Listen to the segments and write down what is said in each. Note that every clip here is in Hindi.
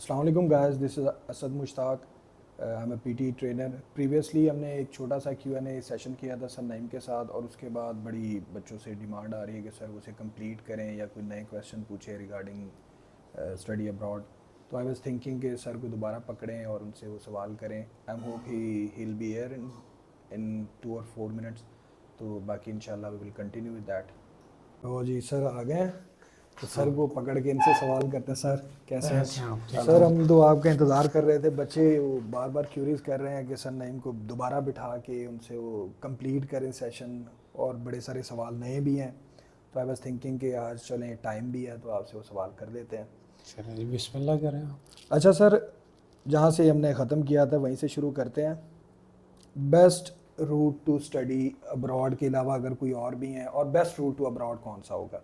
अस्सलाम वालेकुम guys, this is Asad Mushtaq. I am a PT trainer. Previously हमने एक छोटा सा Q&A सेशन किया था सर नईम के साथ, और उसके बाद बड़ी बच्चों से डिमांड आ रही है कि सर उसे कंप्लीट करें या कोई नए क्वेश्चन पूछे रिगार्डिंग स्टडी अब्रॉड। तो आई वाज थिंकिंग कि सर को दोबारा पकड़ें और उनसे वो सवाल करें। I am hope he will be here in 2 or 4 minutes. तो बाकी इंशाल्लाह we will continue with that. तो जी सर आ गए हैं, तो सर हाँ, को पकड़ के इनसे सवाल करते हैं। सर कैसे हैं? कैसे हैं आप? ठीक सर हो? हम तो आपका इंतज़ार कर रहे थे, बच्चे वो बार बार क्यूरीज कर रहे हैं कि सर नईम को दोबारा बिठा के उनसे वो कंप्लीट करें सेशन, और बड़े सारे सवाल नए भी हैं। तो आई वाज थिंकिंग कि आज चलें, टाइम भी है तो आपसे वो सवाल कर देते हैं। चलिए जी, बिस्मिल्लाह करें आप। अच्छा सर, जहाँ से हमने ख़त्म किया था वहीं से शुरू करते हैं। Best route to study abroad के अलावा अगर कोई और भी हैं, और बेस्ट रूट टू अब्रॉड कौन सा होगा?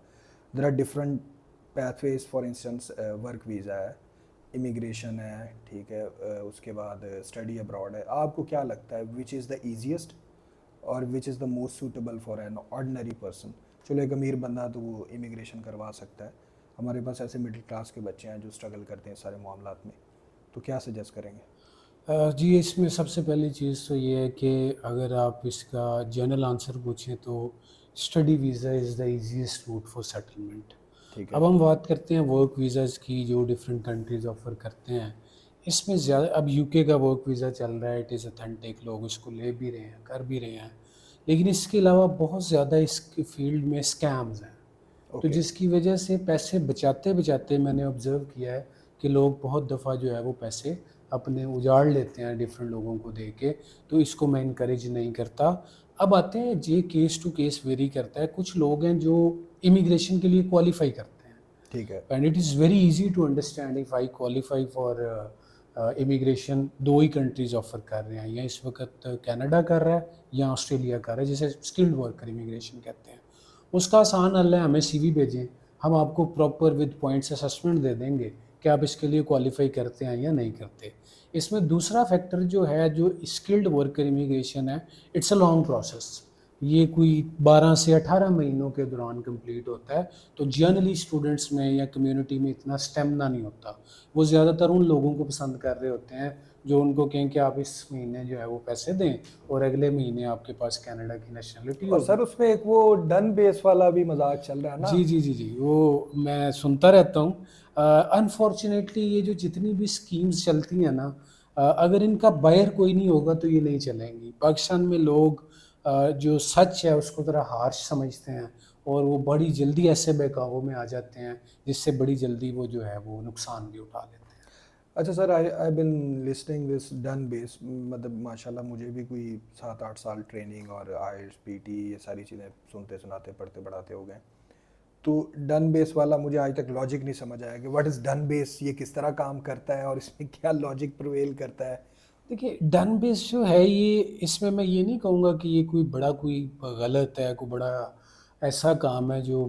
There are different pathways. For instance work visa है, इमिग्रेशन है, ठीक है, उसके बाद स्टडी अब्रॉड है। आपको क्या लगता है विच इज़ द ईजीएस्ट और which is the most suitable for an ordinary person? चलो एक अमीर बंदा तो वो इमिग्रेशन करवा सकता है, हमारे पास ऐसे मिडिल क्लास के बच्चे हैं जो स्ट्रगल करते हैं सारे मामलात में। तो क्या सजेस्ट करेंगे? जी, इसमें सबसे पहली चीज़ तो ये है कि अगर आप इसका जनरल आंसर पूछें तो study visa is the easiest route for settlement. ठीक अब है। हम बात करते हैं वर्क वीज़ाज़ की जो डिफरेंट कंट्रीज़ ऑफ़र करते हैं। इसमें ज़्यादा अब यूके का वर्क वीज़ा चल रहा है, इट इज़ ऑथेंटिक, लोग इसको ले भी रहे हैं, कर भी रहे हैं। लेकिन इसके अलावा बहुत ज़्यादा इसके फ़ील्ड में स्कैम्स हैं। तो ओके। जिसकी वजह से पैसे बचाते-बचाते मैंने ऑब्ज़र्व किया है कि लोग बहुत दफ़ा जो है वो पैसे अपने उजाड़ लेते हैं डिफरेंट लोगों को दे के, तो इसको मैं इनकरेज नहीं करता। अब आते हैं, ये केस टू केस वेरी करता है। कुछ लोग हैं जो इमिग्रेशन के लिए क्वालीफ़ाई करते हैं, ठीक है। And it is very easy to understand if I qualify for immigration. 2 ही कंट्रीज़ ऑफ़र कर रहे हैं, या इस वक़्त कनाडा कर रहा है या ऑस्ट्रेलिया कर रहा है, जिसे स्किल्ड वर्कर इमिग्रेशन कहते हैं। उसका आसान हल है, हमें सीवी भेजें, हम आपको प्रॉपर विद पॉइंट्स असेसमेंट दे देंगे कि आप इसके लिए क्वालीफाई करते हैं या नहीं करते। इसमें दूसरा फैक्टर जो है, जो स्किल्ड वर्कर इमिग्रेशन है, इट्स अ लॉन्ग प्रोसेस। ये कोई 12 से 18 महीनों के दौरान कंप्लीट होता है। तो जनरली स्टूडेंट्स में या कम्युनिटी में इतना स्टेमिना नहीं होता। वो ज़्यादातर उन लोगों को पसंद कर रहे होते हैं जो उनको कहें कि आप इस महीने जो है वो पैसे दें और अगले महीने आपके पास कनाडा की नेशनलिटी और होगी। सर उसमें एक वो डन बेस वाला भी मजाक चल रहा है ना? जी, जी, जी, जी, वो मैं सुनता रहता हूँ। अनफॉर्चुनेटली ये जो जितनी भी स्कीम्स चलती हैं ना, अगर इनका बायर कोई नहीं होगा तो ये नहीं चलेंगी। पाकिस्तान में लोग जो सच है उसको ज़रा हार्श समझते हैं, और वो बड़ी जल्दी ऐसे बहकावों में आ जाते हैं, जिससे बड़ी जल्दी वो जो है वो नुकसान भी उठा लेते हैं। अच्छा sir, I been listing this done base, मतलब माशाल्लाह मुझे भी कोई 7-8 साल ट्रेनिंग और आईएलटीएस पीटी ये सारी चीज़ें सुनते सुनाते पढ़ते पढ़ाते हो गए। तो डन बेस वाला मुझे आज तक लॉजिक नहीं समझ आया कि व्हाट इज़ डन बेस, ये किस तरह काम करता है और इसमें क्या लॉजिक प्रिवेल करता है। देखिए, डन बेस जो है ये, इसमें मैं ये नहीं कहूँगा कि ये कोई बड़ा कोई गलत है, कोई बड़ा ऐसा काम है जो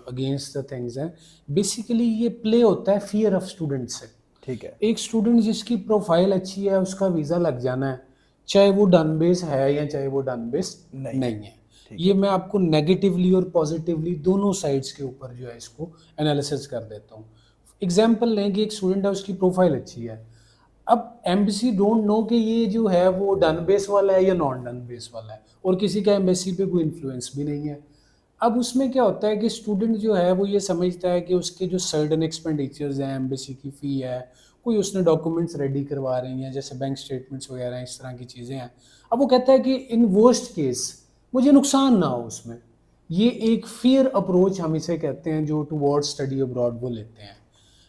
अगेंस्ट द थिंग्स है। बेसिकली ये प्ले होता है फियर ऑफ स्टूडेंट से। ठीक है। एक स्टूडेंट जिसकी प्रोफाइल अच्छी है उसका वीज़ा लग जाना है, चाहे वो डन बेस है या चाहे वो डन बेस नहीं है। नहीं है। ठीक ये है। मैं आपको नेगेटिवली और पॉजिटिवली दोनों साइड्स के ऊपर जो है इसको एनालिसिस कर देता हूँ। एग्जाम्पल लें कि एक स्टूडेंट है, उसकी प्रोफाइल अच्छी है। अब एम्बेसी डोंट नो कि ये जो है वो डन बेस वाला है या नॉन डन बेस वाला है, और किसी का एम्बेसी पे कोई इन्फ्लुएंस भी नहीं है। अब उसमें क्या होता है कि स्टूडेंट जो है वो ये समझता है कि उसके जो सर्टेन एक्सपेंडिचर्स हैं, एम्बेसी की फ़ी है, कोई उसने डॉक्यूमेंट्स रेडी करवा रही हैं जैसे बैंक स्टेटमेंट्स वगैरह, इस तरह की चीज़ें हैं। अब वो कहता है कि इन वर्स्ट केस मुझे नुकसान ना हो उसमें। ये एक फियर अप्रोच हम इसे कहते हैं, जो टुवर्ड्स स्टडी अब्रॉड वो लेते हैं।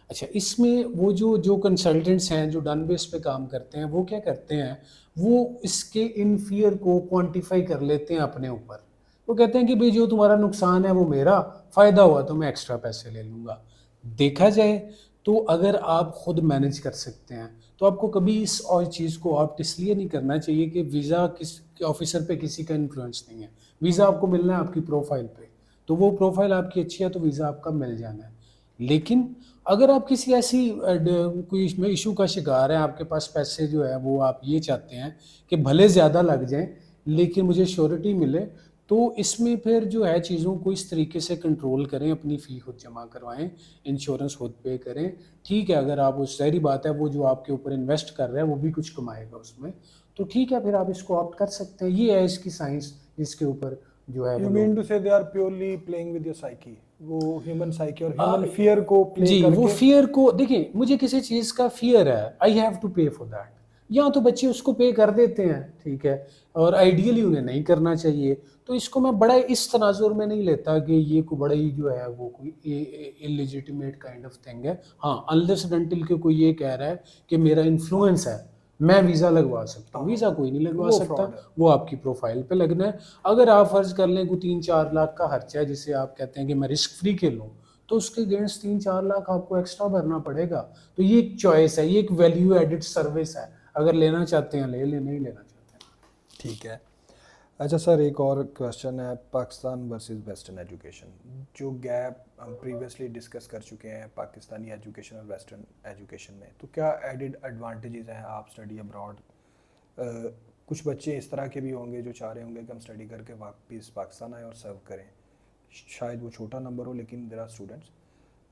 अच्छा, इसमें वो जो जो कंसल्टेंट्स हैं जो डन बेस पे काम करते हैं, वो क्या करते हैं, वो इसके इन फियर को क्वांटिफाई कर लेते हैं अपने ऊपर। वो कहते हैं कि भाई जो तुम्हारा नुकसान है वो मेरा, फ़ायदा हुआ तो मैं एक्स्ट्रा पैसे ले लूँगा। देखा जाए तो अगर आप खुद मैनेज कर सकते हैं तो आपको कभी इस और चीज़ को ऑप्ट इसलिए नहीं करना चाहिए कि वीज़ा किस ऑफिसर पे किसी का इन्फ्लुएंस नहीं है। वीज़ा आपको मिलना है आपकी प्रोफाइल पे, तो वो प्रोफाइल आपकी अच्छी है तो वीज़ा आपका मिल जाना है। लेकिन अगर आप किसी ऐसी कोई इसमें इशू का शिकार हैं, आपके पास पैसे जो है वो आप ये चाहते हैं कि भले ज़्यादा लग जाएँ लेकिन मुझे श्योरिटी मिले, तो इसमें फिर जो है चीज़ों को इस तरीके से कंट्रोल करें, अपनी फ़ी खुद जमा करवाएं, इंश्योरेंस खुद पे करें। ठीक है, अगर आप उस ज़ाहिर बात है वो जो आपके ऊपर इन्वेस्ट कर रहा है वो भी कुछ कमाएगा उसमें, तो ठीक है फिर आप इसको ऑप्ट कर सकते हैं। ये है इसकी साइंस जिसके ऊपर जो है यू वो मीन लोग to say they are purely playing with your psyche, वो ह्यूमन साइकी और ह्यूमन आ, फियर को प्ले जी, वो करके। फ़ियर को देखिए, मुझे किसी चीज़ का फ़ियर है, आई हैव टू पे फॉर दैट। या तो बच्चे उसको पे कर देते हैं, ठीक है, और आइडियली उन्हें नहीं करना चाहिए। तो इसको मैं बड़ा इस तनाजुर में नहीं लेता कि ये कोई बड़ा ही जो है वो कोई इलेजिटिमेट काइंड ऑफ थिंग है। हाँ, अनलेस एंड अनटिल के कोई ये कह रहा है कि मेरा इन्फ्लुएंस है, मैं वीज़ा लगवा सकता हूँ। वीज़ा कोई नहीं लगवा वो सकता, फ्रॉड है। वो आपकी प्रोफाइल पे लगना है। अगर आप फ़र्ज़ कर लें कोई 3-4 लाख का खर्चा है जिसे आप कहते हैं कि मैं रिस्क फ्री खेलूँ, तो उसके अगेंस्ट 3-4 लाख आपको एक्स्ट्रा भरना पड़ेगा। तो ये एक चॉइस है, ये एक वैल्यू एडेड सर्विस है। अगर लेना चाहते हैं ले लें, नहीं लेना चाहते हैं। ठीक है। अच्छा सर, एक और क्वेश्चन है, पाकिस्तान वर्सेस वेस्टर्न एजुकेशन, जो गैप हम प्रीवियसली डिस्कस कर चुके हैं पाकिस्तानी एजुकेशन और वेस्टर्न एजुकेशन में, तो क्या एडिड एडवांटेजेस हैं आप स्टडी अब्रॉड? कुछ बच्चे इस तरह के भी होंगे जो चाह रहे होंगे कि हम स्टडी करके वापस पाकिस्तान आए और सर्व करें, शायद वो छोटा नंबर हो लेकिन देर आर स्टूडेंट्स,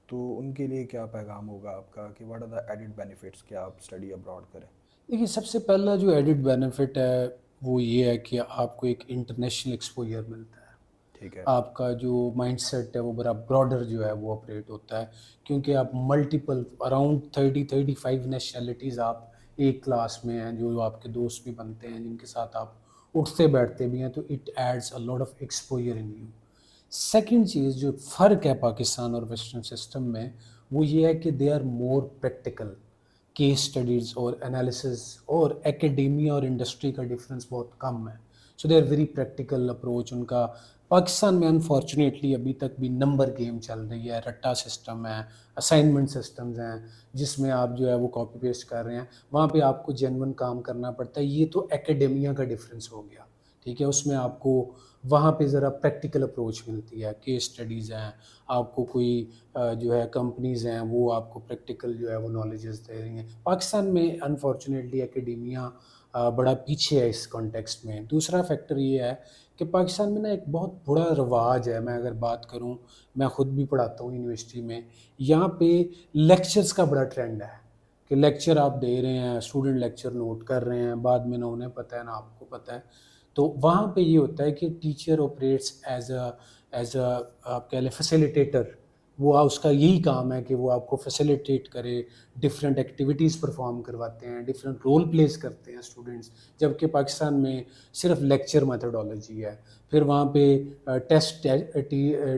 तो उनके लिए क्या पैगाम होगा आपका कि what are the added benefits कि आप स्टडी अब्रॉड करें? देखिए, सबसे पहला जो एडिड बेनिफिट है वो ये है कि आपको एक इंटरनेशनल एक्सपोजर मिलता है। ठीक है। आपका जो माइंडसेट है वो बड़ा ब्रॉडर जो है वो ऑपरेट होता है, क्योंकि आप मल्टीपल अराउंड 30-35 नेशनैलिटीज़ आप एक क्लास में हैं, जो आपके दोस्त भी बनते हैं, जिनके साथ आप उठते बैठते भी हैं, तो it aids a lot of exposure in you. Second चीज़ जो फ़र्क है पाकिस्तान और वेस्टर्न सिस्टम में, वो ये है कि they are more practical. Case studies और एनालिसिस और एकेडेमिया और इंडस्ट्री का डिफरेंस बहुत कम है। So they are very practical approach उनका। पाकिस्तान में अनफॉर्चुनेटली अभी तक भी नंबर गेम चल रही है, रट्टा सिस्टम है, असाइनमेंट सिस्टम्स हैं, जिसमें आप जो है वो कॉपी पेस्ट कर रहे हैं। वहाँ पे आपको जेन्युइन काम करना पड़ता है। ये तो एकेडेमिया का डिफरेंस हो गया, ठीक है। उसमें आपको वहाँ पे ज़रा प्रैक्टिकल अप्रोच मिलती है, केस स्टडीज़ हैं, आपको कोई जो है कंपनीज़ हैं वो आपको प्रैक्टिकल जो है वो नॉलेजेस दे रही हैं। पाकिस्तान में अनफॉर्चुनेटली एकेडेमिया बड़ा पीछे है इस कॉन्टेक्स्ट में। दूसरा फैक्टर ये है कि पाकिस्तान में ना एक बहुत बुरा रवाज है। मैं अगर बात करूँ, मैं ख़ुद भी पढ़ाता हूँ यूनिवर्सिटी में, यहाँ पे लेक्चर्स का बड़ा ट्रेंड है कि लेक्चर आप दे रहे हैं, स्टूडेंट लेक्चर नोट कर रहे हैं, बाद में ना उन्हें पता है ना आपको पता है। तो वहाँ पे ये होता है कि टीचर ऑपरेट्स एज अ आप कह लें फैसिलिटेटर। वो उसका यही काम है कि वो आपको फैसिलिटेट करे, डिफरेंट एक्टिविटीज़ परफॉर्म करवाते हैं, डिफरेंट रोल प्लेस करते हैं स्टूडेंट्स। जबकि पाकिस्तान में सिर्फ लेक्चर मेथोडोलॉजी है। फिर वहाँ पे टेस्ट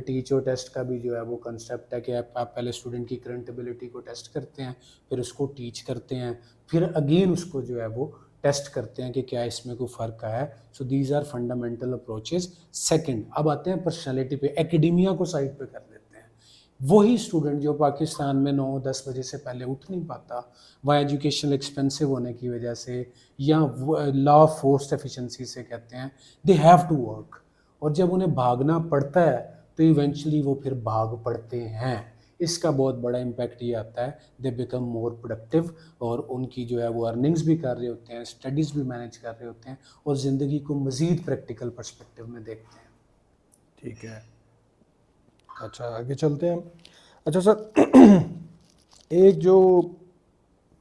टीच और टेस्ट का भी जो है वो कंसेप्ट है कि आप पहले स्टूडेंट की करंट एबिलिटी को टेस्ट करते हैं, फिर उसको टीच करते हैं, फिर अगेन उसको जो है वो टेस्ट करते हैं कि क्या इसमें कोई फ़र्क आया है। So these are fundamental approaches. Second, अब आते हैं पर्सनैलिटी पे, एकेडेमिया को साइड पे कर देते हैं। वही स्टूडेंट जो पाकिस्तान में 9-10 बजे से पहले उठ नहीं पाता, वहाँ एजुकेशनल एक्सपेंसिव होने की वजह से, या लॉ फोर्स एफिशिएंसी से कहते हैं, दे हैव टू वर्क। और जब उन्हें भागना पड़ता है तो इवेंचुअली वो फिर भाग पड़ते हैं। इसका बहुत बड़ा इम्पैक्ट ये आता है, दे बिकम मोर प्रोडक्टिव, और उनकी जो है वो अर्निंग्स भी कर रहे होते हैं, स्टडीज़ भी मैनेज कर रहे होते हैं, और ज़िंदगी को मज़ीद प्रैक्टिकल पर्सपेक्टिव में देखते हैं। ठीक है। अच्छा, आगे चलते हैं। अच्छा सर, एक जो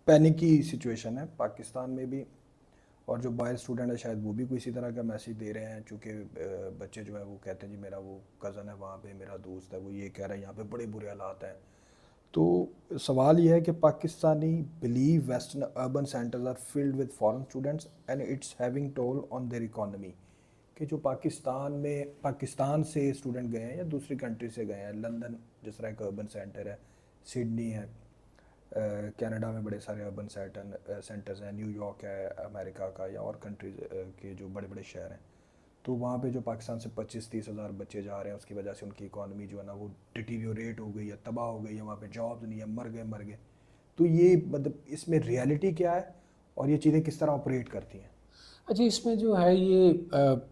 पैनिक की सिचुएशन है पाकिस्तान में भी, और जो बाहर स्टूडेंट है शायद वो भी कोई इसी तरह का मैसेज दे रहे हैं, चूँकि बच्चे जो है वो कहते हैं जी मेरा वो कज़न है वहाँ पे, मेरा दोस्त है, वो ये कह रहा है यहाँ पे बड़े बुरे हालात हैं। तो सवाल ये है कि Pakistani believe western urban centres are filled with foreign students and it's having toll on their economy, कि जो पाकिस्तान से स्टूडेंट गए हैं या दूसरी कंट्री से गए हैं, लंदन जिस तरह का अर्बन सेंटर है, सिडनी है, कनाडा में बड़े सारे अर्बन सेंटर्स हैं, न्यूयॉर्क है अमेरिका का, या और कंट्रीज के जो बड़े बड़े शहर हैं, तो वहाँ पे जो पाकिस्तान से 25-30 हज़ार बच्चे जा रहे हैं, उसकी वजह से उनकी इकॉनमी जो है ना वो डिटीरियोरेट हो गई है, तबाह हो गई है, वहाँ पे जॉब्स नहीं है, मर गए। तो ये मतलब इसमें रियलिटी क्या है और ये चीज़ें किस तरह ऑपरेट करती हैं? अच्छा, इसमें जो है ये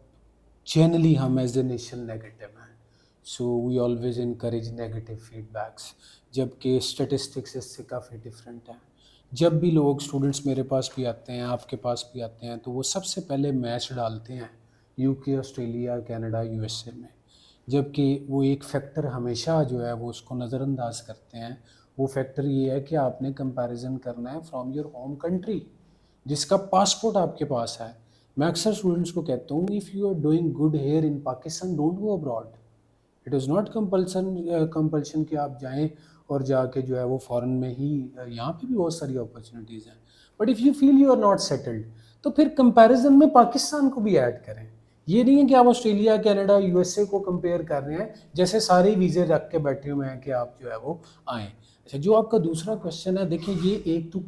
जनरली हम एज ए नेशन नेगेटिव हैं, so we always encourage negative feedbacks, जबकि स्टेटिस्टिक्स इससे काफ़ी डिफरेंट हैं। जब भी लोग स्टूडेंट्स मेरे पास भी आते हैं, आपके पास भी आते हैं, तो वो सबसे पहले मैच डालते हैं यूके, ऑस्ट्रेलिया, कनाडा, यूएसए में। जबकि वो एक फैक्टर हमेशा जो है वो उसको नज़रअंदाज करते हैं, वो फैक्टर ये है कि आपने कंपैरिजन करना है फ्रॉम योर होम कंट्री, जिसका पासपोर्ट आपके पास है। मैं अक्सर स्टूडेंट्स को कहता हूँ, if you are doing good here in Pakistan, don't go abroad. It is not compulsion कि आप जाएं और जाके जो है वो फॉरेन में ही, यहाँ पे भी बहुत सारी अपॉर्चुनिटीज़ हैं, but if you feel you are not settled, तो फिर कंपैरिजन में पाकिस्तान को भी ऐड करें। ये नहीं है कि आप ऑस्ट्रेलिया, कनाडा, यूएसए को कंपेयर कर रहे हैं जैसे सारे वीज़े रख के बैठे हुए हैं कि आप जो है वो आएँ। अच्छा, जो आपका दूसरा क्वेश्चन है, देखिए ये एक टू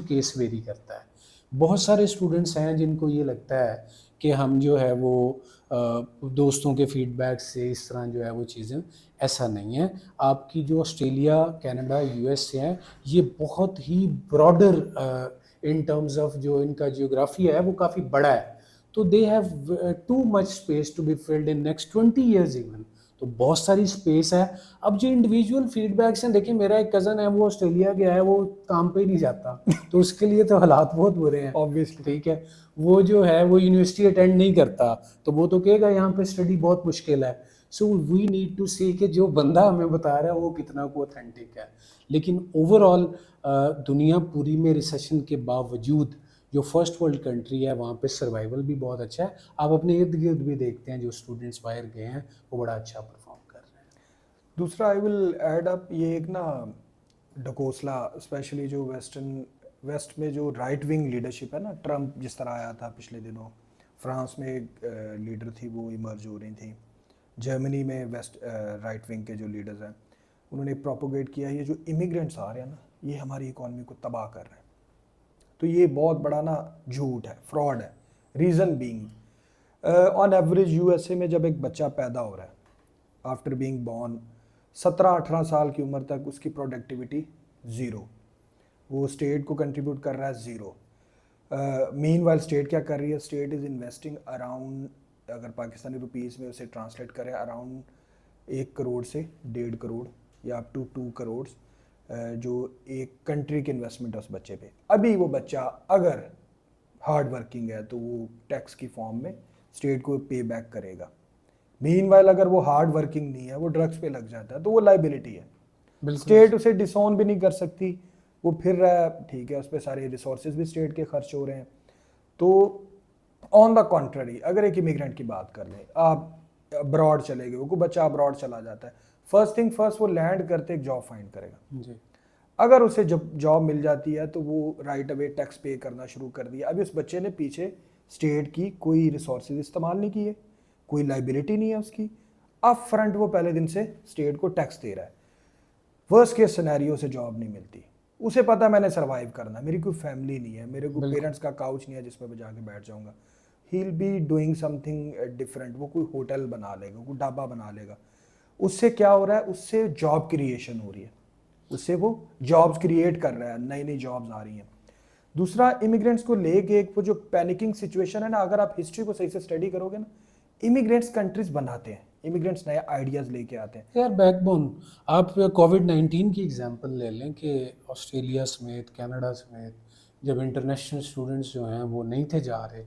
केस वेरी करता है। बहुत सारे स्टूडेंट्स हैं जिनको ये लगता है कि हम जो है वो दोस्तों के फीडबैक से इस तरह जो है वो चीज़ें, ऐसा नहीं है। आपकी जो ऑस्ट्रेलिया, कनाडा, यूएस है, ये बहुत ही ब्रॉडर इन टर्म्स ऑफ जो इनका जियोग्राफी है वो काफ़ी बड़ा है, तो they have too much space to be filled in next 20 years even. तो बहुत सारी स्पेस है। अब जो इंडिविजुअल फीडबैक्स हैं, देखिए मेरा एक कज़न है वो ऑस्ट्रेलिया गया है, वो काम पे ही नहीं जाता, तो उसके लिए तो हालात बहुत बुरे हैं। ऑब्वियसली। ठीक है, वो जो है वो यूनिवर्सिटी अटेंड नहीं करता, तो वो तो कहेगा यहाँ पे स्टडी बहुत मुश्किल है। सो वी नीड टू सी कि जो बंदा हमें बता रहा है वो कितना को ऑथेंटिक है। लेकिन ओवरऑल दुनिया पूरी में रिसेशन के बावजूद जो फर्स्ट वर्ल्ड कंट्री है वहाँ पे सर्वाइवल भी बहुत अच्छा है। आप अपने इर्द गिर्द भी देखते हैं जो स्टूडेंट्स बाहर गए हैं वो बड़ा अच्छा परफॉर्म कर रहे हैं। दूसरा आई विल ऐड अप, ये एक ना ढकोसला, स्पेशली जो वेस्ट में जो राइट विंग लीडरशिप है ना, ट्रम्प जिस तरह आया था पिछले दिनों, फ्रांस में एक लीडर थी वो इमर्ज हो रही थी, जर्मनी में वेस्ट राइट विंग के जो लीडर्स हैं उन्होंने प्रोपोगेट किया ये जो इमिग्रेंट्स आ रहे हैं ना, ये हमारी इकॉनमी को तबाह कर रहे हैं। तो ये बहुत बड़ा ना झूठ है, फ्रॉड है। Reason being on average USA में जब एक बच्चा पैदा हो रहा है, आफ्टर बीइंग बॉर्न 17-18 साल की उम्र तक उसकी प्रोडक्टिविटी ज़ीरो, वो स्टेट को कंट्रीब्यूट कर रहा है ज़ीरो। मीन वाइल स्टेट क्या कर रही है, स्टेट इज़ इन्वेस्टिंग अराउंड, अगर पाकिस्तानी रुपीज़ में उसे ट्रांसलेट करें, अराउंड 1 करोड़ से 1.5 करोड़ या अप टू 2 करोड़ जो एक कंट्री की इन्वेस्टमेंट है उस बच्चे पे। अभी वो बच्चा अगर हार्ड वर्किंग है तो वो टैक्स की फॉर्म में स्टेट को पे बैक करेगा। मीनवाइल अगर वो हार्ड वर्किंग नहीं है, वो ड्रग्स पे लग जाता है, तो वो लाइबिलिटी है। स्टेट उसे डिसोन भी नहीं कर सकती, वो फिर रहा है, ठीक है, उस पर सारे रिसोर्सेज भी स्टेट के खर्च हो रहे हैं। तो ऑन द कॉन्ट्ररी अगर एक इमिग्रेंट की बात कर लें, आप अब्रॉड चले गए, वो बच्चा अब्रॉड चला जाता है, फर्स्ट थिंग फर्स्ट वो लैंड करते एक जॉब फाइंड करेगा जी। अगर उसे जब जॉब मिल जाती है तो वो राइट अवे टैक्स पे करना शुरू कर दिया। अभी उस बच्चे ने पीछे स्टेट की कोई रिसोर्सेज इस्तेमाल नहीं किए, कोई लाइबिलिटी नहीं है उसकी, अप फ्रंट वो पहले दिन से स्टेट को टैक्स दे रहा है। वर्स्ट केस सिनेरियो से जॉब नहीं मिलती, उसे पता है मैंने सर्वाइव करना, मेरी कोई फैमिली नहीं है, मेरे को पेरेंट्स का काउच नहीं है जिसमें मैं जाके बैठ जाऊंगा, ही will be doing something different, वो कोई होटल बना लेगा, कोई ढाबा बना लेगा। उससे क्या हो रहा है, उससे जॉब क्रिएशन हो रही है, उससे वो जॉब्स क्रिएट कर रहा है, नई नई जॉब्स आ रही हैं। दूसरा, इमिग्रेंट्स को लेके एक वो जो पैनिकिंग सिचुएशन है ना, अगर आप हिस्ट्री को सही से स्टडी करोगे ना, इमिग्रेंट्स कंट्रीज बनाते हैं, इमिग्रेंट्स नए आइडियाज़ लेके आते हैं यार। बैकबोन, आप कोविड-19 की एग्जांपल ले लें कि ऑस्ट्रेलिया समेत, कनाडा समेत जब इंटरनेशनल स्टूडेंट्स जो हैं वो नहीं थे जा रहे,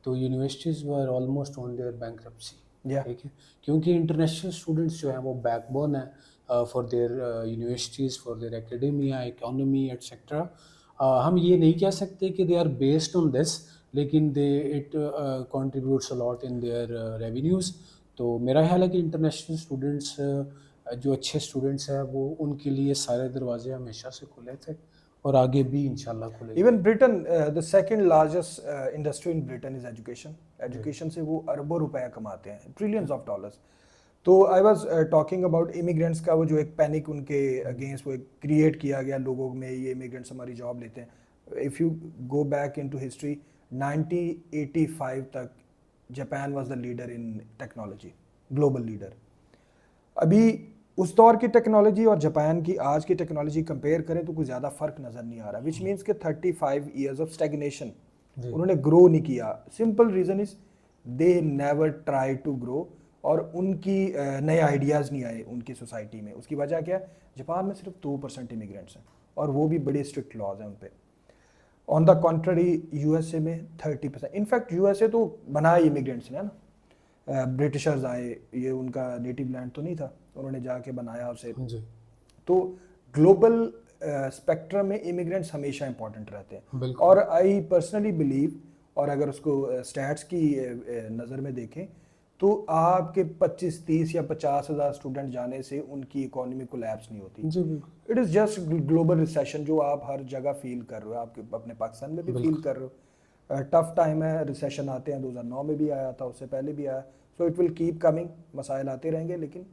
तो universities were almost on their bankruptcy. ठीक है, क्योंकि इंटरनेशनल स्टूडेंट्स जो हैं वो बैकबोन है for their universities, for their academia, economy etcetera. हम ये नहीं कह सकते कि they are based on this, लेकिन they it contributes a lot in their revenues. तो मेरा ख्याल है कि इंटरनेशनल स्टूडेंट्स जो अच्छे स्टूडेंट्स हैं वो, उनके लिए सारे दरवाजे हमेशा से खुले थे और आगे भी इंशाल्लाह खुलेंगे। Even Britain, the second largest industry in Britain is education. Education से वो अरबों रुपया कमाते हैं, ट्रिलियंस ऑफ डॉलर्स। तो I was talking about immigrants का वो जो एक पैनिक उनके अगेंस्ट वो एक क्रिएट किया गया लोगों में, ये इमिग्रेंट्स हमारी जॉब लेते हैं। If you go back into history, 1985 तक Japan was the leader in technology, global leader. अभी उस दौर की टेक्नोलॉजी और जापान की आज की टेक्नोलॉजी कंपेयर करें तो कुछ ज़्यादा फर्क नज़र नहीं आ रहा, विच मीन्स के 35 ईयर्स ऑफ स्टेगनेशन, उन्होंने ग्रो नहीं किया। Simple reason is they never try to grow, और उनकी नए आइडियाज़ नहीं आए उनकी सोसाइटी में। उसकी वजह क्या है, जापान में सिर्फ 2% इमिग्रेंट्स हैं और वो भी बड़े स्ट्रिक्ट लॉज हैं उन पर। ऑन द कॉन्ट्ररी यूएसए में 30%, इनफैक्ट यूएसए तो बनाए इमिग्रेंट्स ने ना, ब्रिटिशर्स आए, ये उनका नेटिव लैंड तो नहीं था, उन्होंने जाके बनाया उसे। जी तो ग्लोबल स्पेक्ट्रम में इमिग्रेंट्स हमेशा इंपॉर्टेंट रहते हैं। बिल्कुल। और आई पर्सनली बिलीव, और अगर उसको स्टैट्स की नज़र में देखें तो आपके 25-30 या 50,000 स्टूडेंट जाने से उनकी इकोनॉमी कोलैप्स नहीं होती। जी बिल्कुल it is just global recession जो आप हर जगह फील कर रहे हो, आपके अपने पाकिस्तान में भी फील बिल्कुल। कर रहे हो। टफ टाइम है, रिसेशन आते हैं, 2009 में भी आया था, उससे पहले भी आया। So it will keep coming, मसाइल आते रहेंगे, लेकिन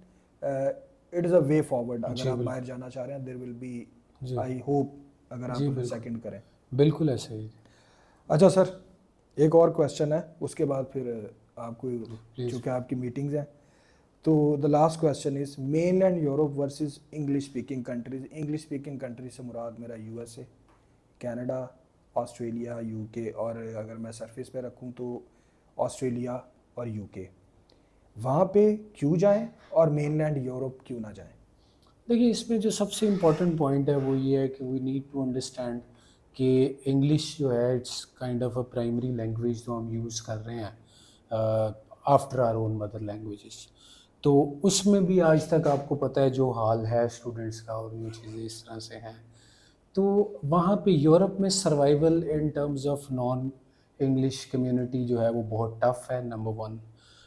it is a way forward. अगर जी आप बिल्कुल। बाहर जाना चाह रहे हैं, देर विल बी, जी आई होप, अगर जी आप उसे बिल्कुल। सेकंड करें। बिल्कुल ऐसे ही। अच्छा सर, एक और क्वेश्चन है, उसके बाद फिर आपको, प्लीज। चूँकि आपकी मीटिंग्स हैं, तो the last question is main land Europe versus English speaking countries. English speaking countries से मुराद मेरा यूएसए, कनाडा, ऑस्ट्रेलिया, यूके, और अगर मैं सरफेस पे रखूं तो ऑस्ट्रेलिया और यूके। वहाँ पे क्यों जाएं और मेनलैंड यूरोप क्यों ना जाएं? देखिए इसमें जो सबसे इम्पोर्टेंट पॉइंट है वो ये है कि वी नीड टू अंडरस्टैंड कि इंग्लिश जो है it's kind of a primary language जो हम यूज़ कर रहे हैं after our own mother languages. तो उसमें भी आज तक आपको पता है जो हाल है स्टूडेंट्स का, और ये चीज़ें इस तरह से हैं। तो वहाँ पे यूरोप में survival in terms of non English community जो है वो बहुत टफ है, नंबर वन।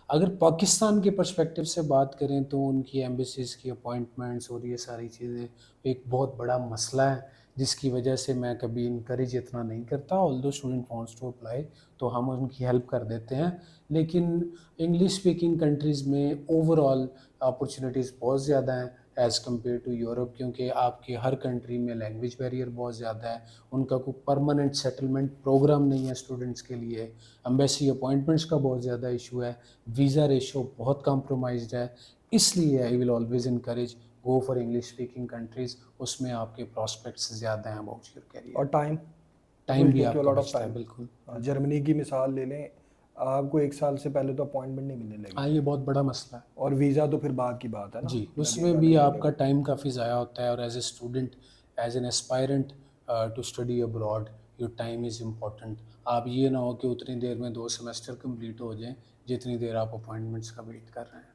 अगर पाकिस्तान के पर्सपेक्टिव से बात करें तो उनकी एम्बेसीज की अपॉइंटमेंट्स और ये सारी चीज़ें एक बहुत बड़ा मसला है, जिसकी वजह से मैं कभी इनकरेज इतना नहीं करता। Although student wants to apply तो हम उनकी हेल्प कर देते हैं, लेकिन इंग्लिश स्पीकिंग कंट्रीज़ में ओवरऑल अपॉर्चुनिटीज़ बहुत ज़्यादा हैं एज़ कम्पेयर टू यूरोप, क्योंकि आपके हर कंट्री में लैंग्वेज बैरियर बहुत ज़्यादा है, उनका कोई परमानेंट सेटलमेंट प्रोग्राम नहीं है स्टूडेंट्स के लिए, एम्बेसी अपॉइंटमेंट्स का बहुत ज़्यादा इशू है, वीज़ा रेशो बहुत कॉम्प्रोमाइज्ड है। इसलिए I will always encourage go for English speaking countries, उसमें आपके प्रॉस्पेक्ट्स ज़्यादा हैं अबाउट योर और करियर। टाइम, टाइम विल भी टेक यू आपका लॉट ऑफ बचता है, टाइम। बिल्कुल। जर्मनी की मिसाल ले लें, आपको 1 साल से पहले तो अपॉइंटमेंट नहीं मिलने हाँ लगेगी, ये बहुत बड़ा मसला है। और वीज़ा तो फिर बाद की बात है ना, जी, उसमें लगेगा भी नहीं आपका लगेगा। टाइम काफ़ी ज़ाया होता है, और as a student, as an aspirant to study abroad, your time is important. आप ये ना हो कि उतनी देर में 2 सेमेस्टर कंप्लीट हो जाएं जितनी देर आप अपॉइंटमेंट्स का वेट कर रहे हैं।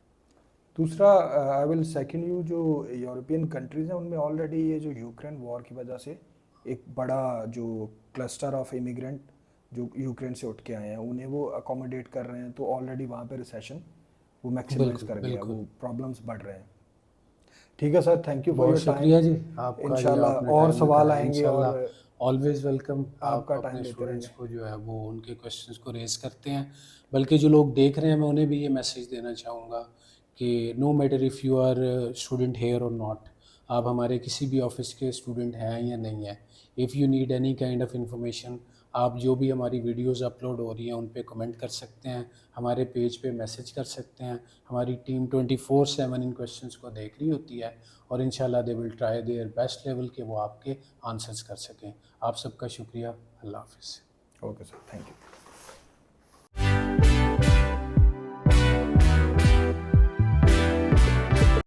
दूसरा, आई विल सेकंड यू, जो यूरोपियन कंट्रीज़ हैं उनमें ऑलरेडी ये जो यूक्रेन वॉर की वजह से एक बड़ा जो क्लस्टर ऑफ इमिग्रेंट जो यूक्रेन से उठ के आए हैं, उन्हें वो अकोमोडेट कर रहे हैं, तो ऑलरेडी वहाँ पे रिसेशन वो मैक्सिमाइज बिल्कुल कर गया, बिल्कुल। वो प्रॉब्लम्स बढ़ रहे हैं। ठीक है सर, थैंक यू फॉर बहुत योर टाइम। शुक्रिया जी आपका, ये इंशाल्लाह आपने और टाइम सवाल निकाला है। आएंगे, और इंशाल्लाह ऑलवेज़ वेलकम। आप आपका टाइम अपने लेते स्टूडेंट्स रहेंगे। को जो है वो उनके क्वेश्चंस को रेज़ करते हैं, बल्कि जो लोग देख रहे हैं मैं उन्हें भी ये मैसेज देना चाहूँगा कि no matter if you are student here और नॉट, आप हमारे किसी भी ऑफिस के स्टूडेंट हैं या नहीं हैं, if you need any kind of information, आप जो भी हमारी वीडियोस अपलोड हो रही हैं उन पे कमेंट कर सकते हैं, हमारे पेज पे मैसेज कर सकते हैं। हमारी टीम 24/7 इन क्वेश्चंस को देख रही होती है, और इंशाल्लाह they will try their best level के वो आपके आंसर्स कर सकें। आप सबका शुक्रिया। अल्लाह हाफ़िज़। Okay sir, thank you.